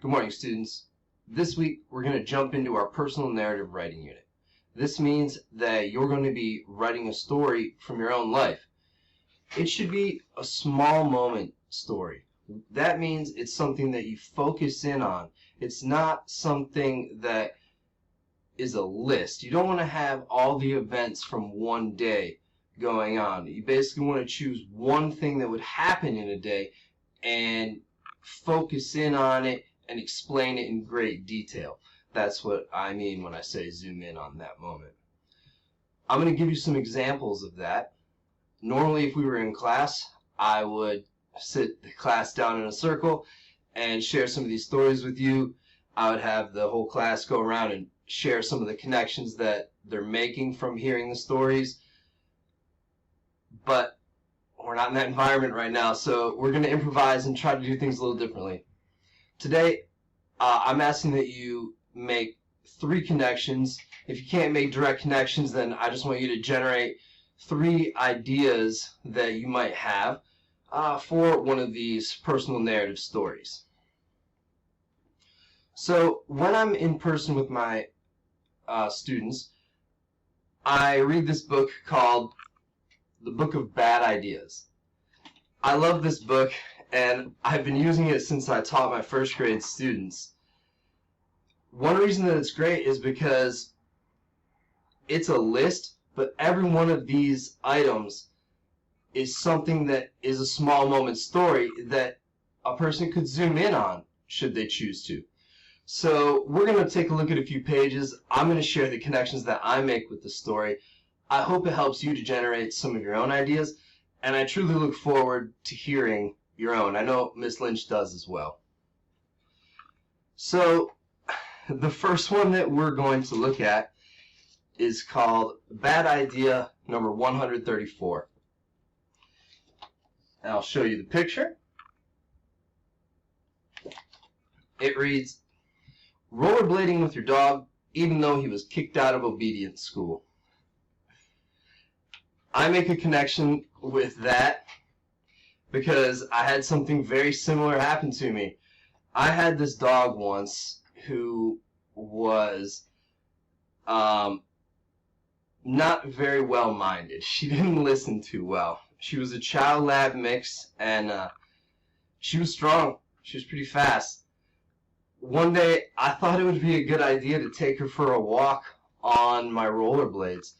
Good morning, students. This week, we're going to jump into our personal narrative writing unit. This means that you're going to be writing a story from your own life. It should be a small moment story. That means it's something that you focus in on. It's not something that is a list. You don't want to have all the events from one day going on. You basically want to choose one thing that would happen in a day and focus in on it and explain it in great detail. That's what I mean when I say zoom in on that moment. I'm going to give you some examples of that. Normally, if we were in class, I would sit the class down in a circle and share some of these stories with you. I would have the whole class go around and share some of the connections that they're making from hearing the stories. But we're not in that environment right now, so we're going to improvise and try to do things a little differently. Today, I'm asking that you make 3 connections. If you can't make direct connections, then I just want you to generate 3 ideas that you might have for one of these personal narrative stories. So when I'm in person with my students, I read this book called The Book of Bad Ideas. I love this book, and I've been using it since I taught my first grade students. One reason that it's great is because it's a list, but every one of these items is something that is a small moment story that a person could zoom in on should they choose to. So we're going to take a look at a few pages. I'm going to share the connections that I make with the story. I hope it helps you to generate some of your own ideas, and I truly look forward to hearing your own. I know Miss Lynch does as well. So the first one that we're going to look at is called Bad Idea number 134. And I'll show you the picture. It reads, rollerblading with your dog even though he was kicked out of obedience school. I make a connection with that because I had something very similar happen to me. I had this dog once who was not very well-minded. She didn't listen too well. She was a Chow Lab mix, and she was strong. She was pretty fast. One day, I thought it would be a good idea to take her for a walk on my rollerblades.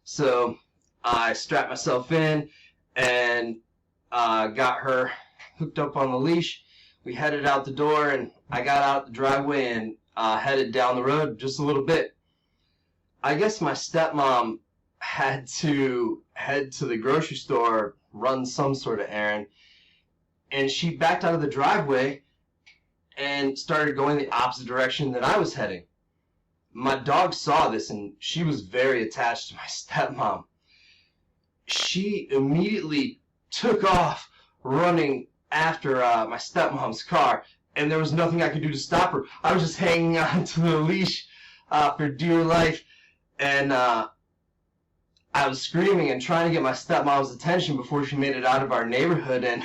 So I strapped myself in and got her hooked up on the leash. We headed out the door, and I got out the driveway and headed down the road just a little bit. I guess my stepmom had to head to the grocery store, run some sort of errand, and she backed out of the driveway and started going the opposite direction that I was heading. My dog saw this, and she was very attached to my stepmom. She immediately took off running after my stepmom's car, and there was nothing I could do to stop her. I was just hanging on to the leash for dear life, and I was screaming and trying to get my stepmom's attention before she made it out of our neighborhood and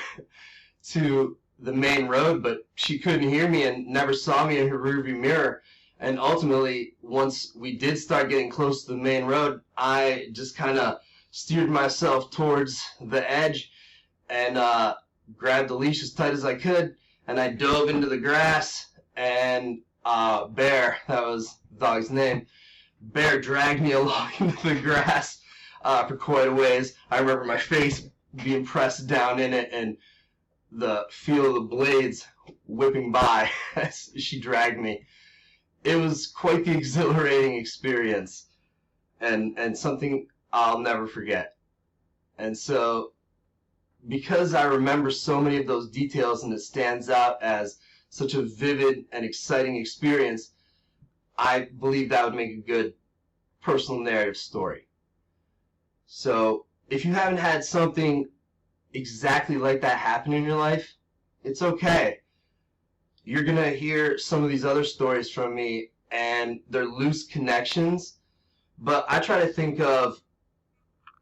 to the main road, but she couldn't hear me and never saw me in her rearview mirror. And ultimately, once we did start getting close to the main road, I just kind of steered myself towards the edge and grabbed the leash as tight as I could, and I dove into the grass, and Bear, that was the dog's name, Bear dragged me along into the grass for quite a ways. I remember my face being pressed down in it and the feel of the blades whipping by as she dragged me. It was quite the exhilarating experience, and something I'll never forget. And so, because I remember so many of those details and it stands out as such a vivid and exciting experience, I believe that would make a good personal narrative story. So, if you haven't had something exactly like that happen in your life, it's okay. You're going to hear some of these other stories from me, and they're loose connections, but I try to think of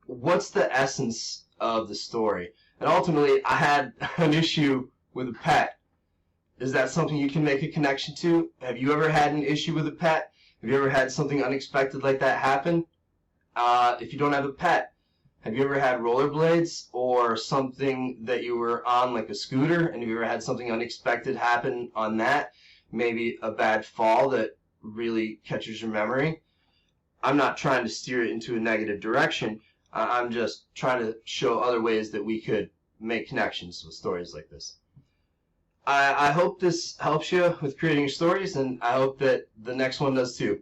what's the essence of the story. And ultimately, I had an issue with a pet. Is that something you can make a connection to? Have you ever had an issue with a pet? Have you ever had something unexpected like that happen? If you don't have a pet, have you ever had rollerblades or something that you were on like a scooter, and have you ever had something unexpected happen on that? Maybe a bad fall that really catches your memory. I'm not trying to steer it into a negative direction. I'm just trying to show other ways that we could make connections with stories like this. I hope this helps you with creating your stories, and I hope that the next one does too.